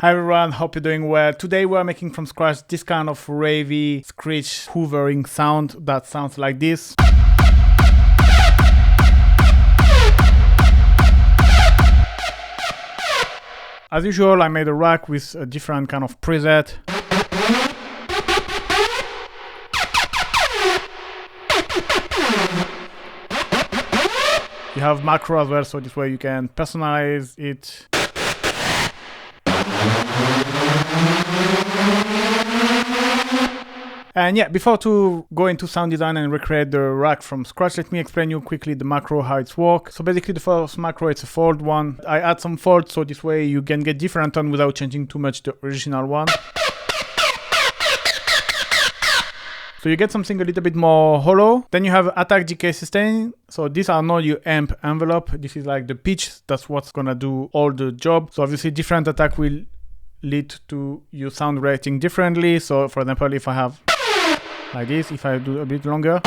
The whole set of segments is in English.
Hi everyone, hope you're doing well. Today we're making from scratch this kind of ravey, screech, hovering sound that sounds like this. As usual, I made a rack with a different kind of preset. You have macro as well, so this way you can personalize it. And yeah, before to go into sound design and recreate the rack from scratch, let me explain you quickly the macro, how it's work. So basically the first macro, it's a fold one. I add some folds, so this way you can get different tone without changing too much the original one. So you get something a little bit more hollow. Then you have attack, decay, sustain. So these are not your amp envelope. This is like the pitch. That's what's gonna do all the job. So obviously different attack will lead to your sound reacting differently. So for example, if I have like this, if I do a bit longer,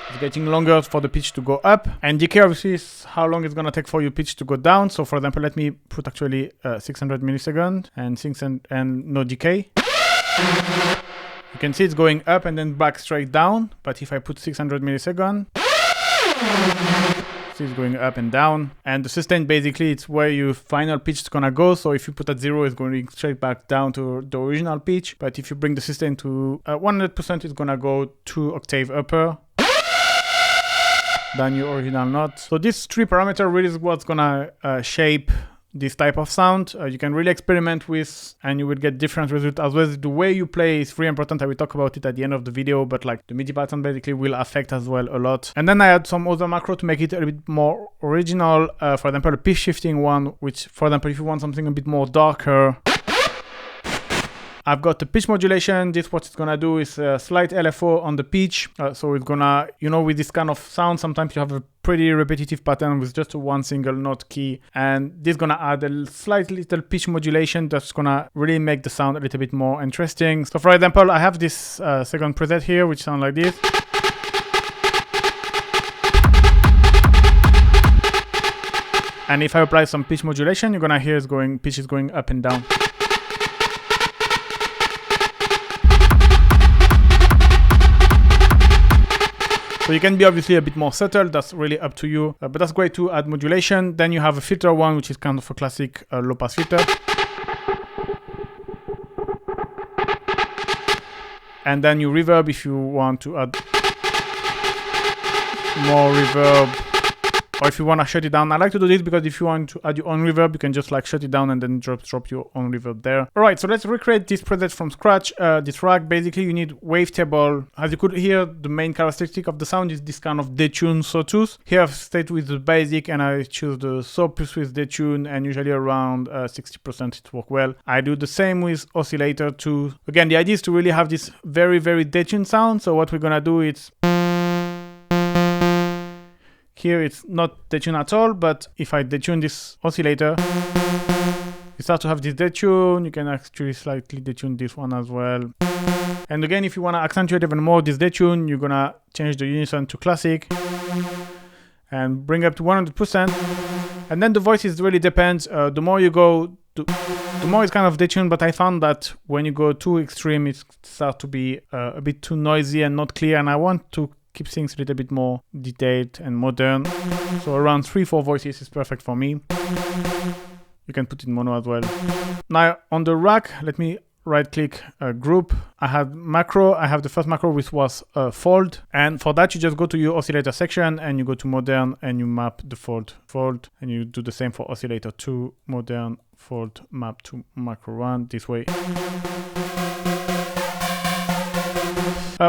it's getting longer for the pitch to go up. And decay obviously is how long it's gonna take for your pitch to go down. So for example, let me put actually 600 milliseconds and no decay. You can see it's going up and then back straight down. But if I put 600 milliseconds, see it's going up and down. And the sustain, basically it's where your final pitch is gonna go. So if you put at 0, it's going straight back down to the original pitch. But if you bring the sustain to 100%, it's gonna go 2 octaves upper than your original note. So these 3 parameters really is what's gonna shape this type of sound. You can really experiment with, and you will get different results as well. The way you play is really important. I will talk about it at the end of the video, but like the MIDI pattern basically will affect as well a lot. And then I add some other macro to make it a little bit more original. For example, a pitch shifting one, which for example, if you want something a bit more darker, I've got the pitch modulation. This what it's gonna do is a slight LFO on the pitch. So it's gonna, you know, with this kind of sound, sometimes you have a pretty repetitive pattern with just one single note key. And this gonna add a slight little pitch modulation that's gonna really make the sound a little bit more interesting. So for example, I have this second preset here, which sounds like this. And if I apply some pitch modulation, you're gonna hear pitch is going up and down. So you can be obviously a bit more subtle, that's really up to you, but that's great to add modulation. Then you have a filter one, which is kind of a classic low pass filter. And then you reverb if you want to add more reverb, or if you want to shut it down. I like to do this because if you want to add your own reverb, you can just like shut it down and then drop your own reverb there. All right, so let's recreate this preset from scratch. This rack, basically you need wavetable. As you could hear, the main characteristic of the sound is this kind of detune sawtooth. Here I've stayed with the basic and I choose the saw plus with detune, and usually around 60% it works well. I do the same with oscillator too. Again, the idea is to really have this very, very detune sound. So what we're gonna do is, here it's not detune at all, but if I detune this oscillator, you start to have this detune. You can actually slightly detune this one as well. And again, if you want to accentuate even more this detune, you're gonna change the unison to classic and bring up to 100%. And then the voices really depends. The more you go, the more it's kind of detune, but I found that when you go too extreme, it starts to be a bit too noisy and not clear, and I want to keep things a little bit more detailed and modern. So around 3-4 voices is perfect for me. You can put it in mono as well. Now on the rack, let me right click group. I had macro. I have the first macro, which was fold. And for that, you just go to your oscillator section and you go to modern and you map the fold. And you do the same for oscillator 2, modern, fold, map to macro 1 this way.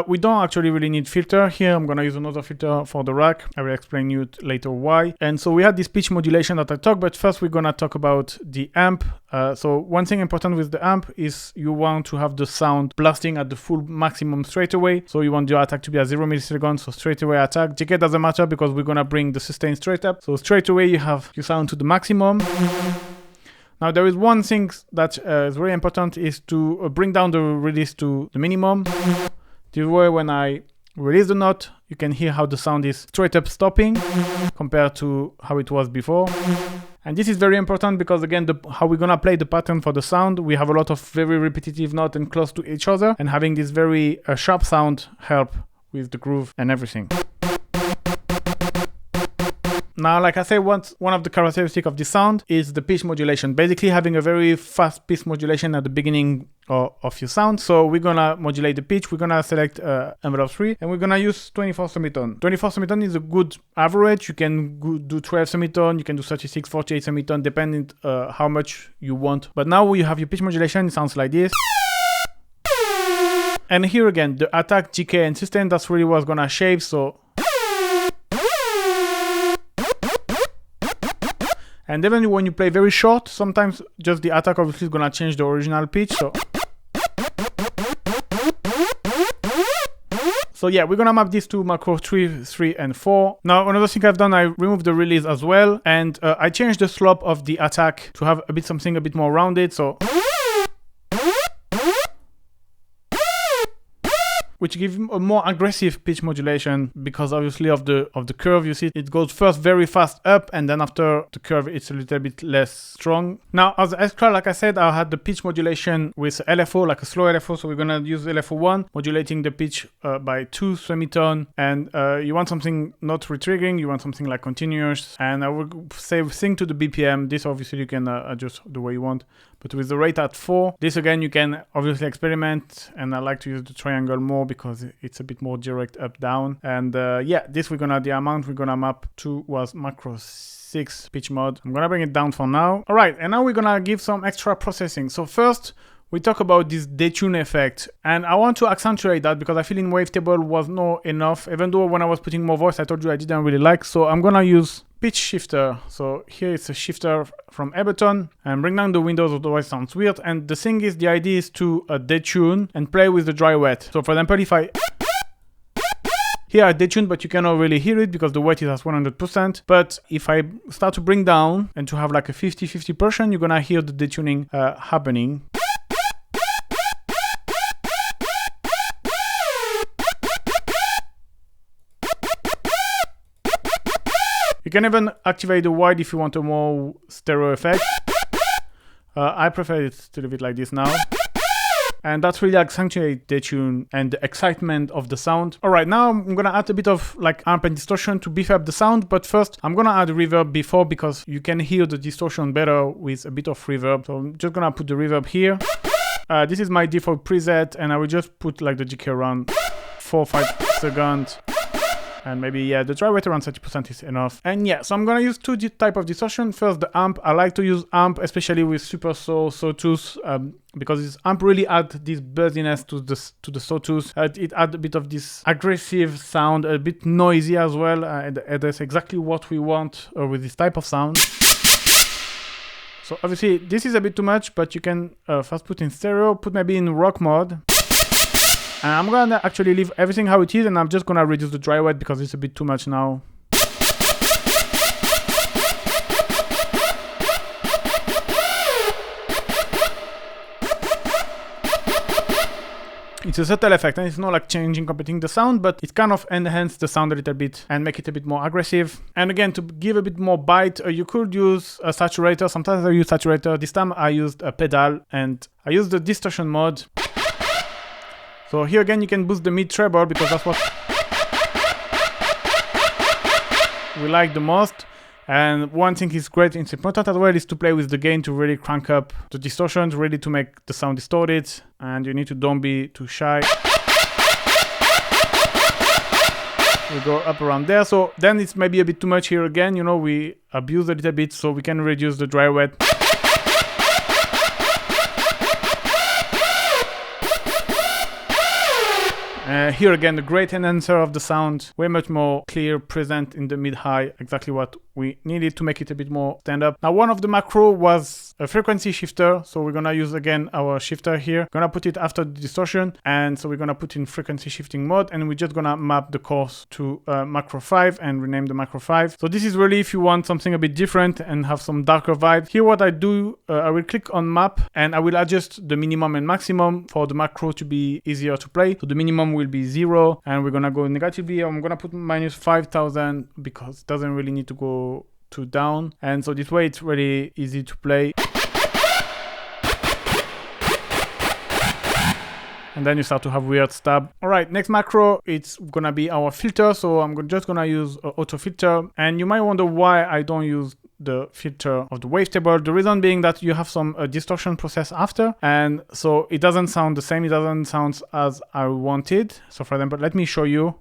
We don't actually really need filter here. I'm gonna use another filter for the rack. I will explain you later why. And so we had this pitch modulation that I talked, but first we're gonna talk about the amp. So one thing important with the amp is you want to have the sound blasting at the full maximum straight away. So you want your attack to be at 0 milliseconds, so straight away attack. Decay doesn't matter because we're gonna bring the sustain straight up. So straight away you have your sound to the maximum. Now there is one thing that is very important, is to bring down the release to the minimum. This way when I release the note, you can hear how the sound is straight up stopping compared to how it was before. And this is very important because again, how we're gonna play the pattern for the sound, we have a lot of very repetitive notes and close to each other, and having this very sharp sound help with the groove and everything. Now, like I said, one of the characteristics of this sound is the pitch modulation. Basically having a very fast pitch modulation at the beginning of your sound. So we're gonna modulate the pitch, we're gonna select envelope 3, and we're gonna use 24 semitone. 24 semitone is a good average. You can do 12 semitone, you can do 36, 48 semitone, depending how much you want. But now you have your pitch modulation, it sounds like this. And here again, the attack, decay, and sustain, that's really what's gonna shape. So and even when you play very short, sometimes just the attack obviously is gonna change the original pitch. So yeah, we're gonna map these to macro 3, and 4. Now, another thing I've done, I removed the release as well, and I changed the slope of the attack to have something a bit more rounded. So which gives a more aggressive pitch modulation because obviously of the curve. You see it goes first very fast up, and then after the curve it's a little bit less strong. Now as extra, like I said, I had the pitch modulation with LFO, like a slow LFO, so we're gonna use LFO 1, modulating the pitch by 2 semitone. And you want something not retriggering, you want something like continuous, and I would say sync to the BPM. This obviously you can adjust the way you want, but with the rate at 4, this again you can obviously experiment, and I like to use the triangle more because it's a bit more direct up down. And yeah, this the amount we're gonna map to was macro 6 pitch mod. I'm gonna bring it down for now. All right, and now we're gonna give some extra processing. So first we talk about this detune effect, and I want to accentuate that because I feel in wavetable was not enough, even though when I was putting more voice I told you I didn't really like. So I'm gonna use pitch shifter. So here it's a shifter from Ableton, and bring down the windows, otherwise it sounds weird. And the thing is, the idea is to detune and play with the dry wet. So for example, if here I detune, but you cannot really hear it because the wet is at 100%. But if I start to bring down and to have like a 50-50%, you're gonna hear the detuning happening. You can even activate the wide if you want a more stereo effect. I prefer it to leave it like this now. And that's really accentuate the tune and the excitement of the sound. All right, now I'm gonna add a bit of like amp and distortion to beef up the sound. But first, I'm gonna add reverb before because you can hear the distortion better with a bit of reverb. So I'm just gonna put the reverb here. This is my default preset, and I will just put like the decay around 4-5 seconds. And maybe, yeah, the dry wet around 30% is enough. And yeah, so I'm gonna use two type of distortion. First, the amp. I like to use amp, especially with super sawtooth, because this amp really add this buzziness to the sawtooth. It add a bit of this aggressive sound, a bit noisy as well. And that's exactly what we want with this type of sound. So obviously, this is a bit too much, but you can first put in stereo, put maybe in rock mode. And I'm gonna actually leave everything how it is, and I'm just gonna reduce the dry wet because it's a bit too much now. It's a subtle effect, and it's not like changing completely the sound, but it kind of enhances the sound a little bit and make it a bit more aggressive. And again, to give a bit more bite, you could use a saturator. Sometimes I use saturator. This time I used a pedal, and I used the distortion mode. So here again, you can boost the mid treble because that's what we like the most. And one thing is great, it's important as well, is to play with the gain to really crank up the distortions, really to make the sound distorted. And you need to don't be too shy. We go up around there. So then it's maybe a bit too much here again. You know, we abuse a little bit, so we can reduce the dry wet. Here again, the great enhancer of the sound, way much more clear, present in the mid-high, exactly what we needed to make it a bit more stand-up. Now, one of the macro was a frequency shifter, so we're gonna use again our shifter here. Gonna put it after the distortion, and so we're gonna put in frequency shifting mode, and we're just gonna map the course to macro 5 and rename the macro 5. So this is really if you want something a bit different and have some darker vibe. Here what I do, I will click on map, and I will adjust the minimum and maximum for the macro to be easier to play. So the minimum will be 0, and we're gonna go negatively. I'm gonna put minus 5,000 because it doesn't really need to go to down. And so this way it's really easy to play. And then you start to have weird stab. All right, next macro, it's gonna be our filter. So I'm just gonna use auto filter. And you might wonder why I don't use the filter of the wavetable. The reason being that you have some distortion process after. And so it doesn't sound the same. It doesn't sound as I wanted. So for example, let me show you.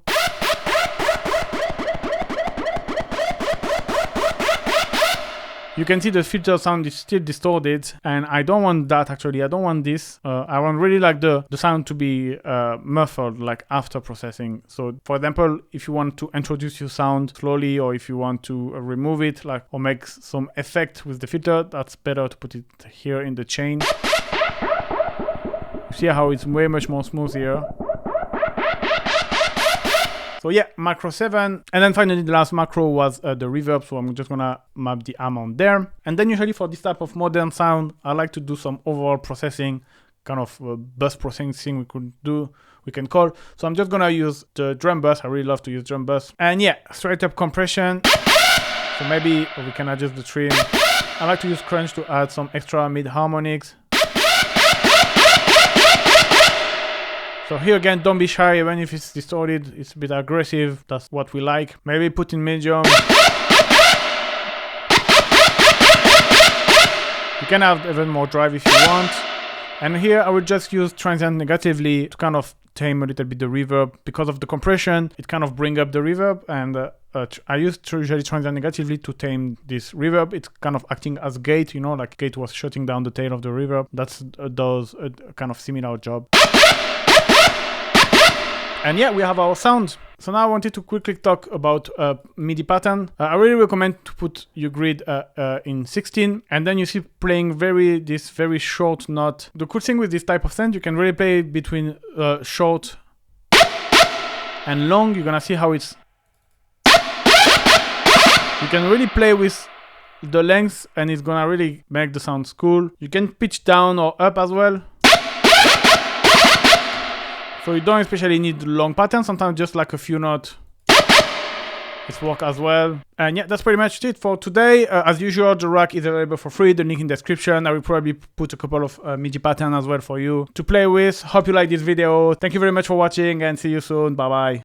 You can see the filter sound is still distorted, and I don't want that actually. I don't want this. I want really like the sound to be muffled, like after processing. So for example, if you want to introduce your sound slowly, or if you want to remove it, like, or make some effect with the filter, that's better to put it here in the chain. You see how it's way much more smooth here. So yeah, macro 7. And then finally the last macro was the reverb. So I'm just gonna map the amount there. And then usually for this type of modern sound, I like to do some overall processing, kind of bus processing we can call. So I'm just gonna use the drum bus. I really love to use drum bus. And yeah, straight up compression. So maybe we can adjust the trim. I like to use crunch to add some extra mid harmonics. So here again, don't be shy, even if it's distorted, it's a bit aggressive, that's what we like. Maybe put in medium. You can have even more drive if you want. And here I would just use transient negatively to kind of tame a little bit the reverb. Because of the compression, it kind of brings up the reverb, and I use usually transient negatively to tame this reverb. It's kind of acting as gate, you know, like gate was shutting down the tail of the reverb. That does a kind of similar job. And yeah, we have our sound. So now I wanted to quickly talk about Midi pattern. I really recommend to put your grid in 16, and then you see playing this very short note. The cool thing with this type of synth, you can really play between short and long. You're gonna see how it's. You can really play with the length, and it's gonna really make the sound cool. You can pitch down or up as well. So you don't especially need long patterns, sometimes just like a few notes. It's work as well. And yeah, that's pretty much it for today. As usual, the rack is available for free, the link in the description. I will probably put a couple of MIDI patterns as well for you to play with. Hope you like this video. Thank you very much for watching and see you soon. Bye bye.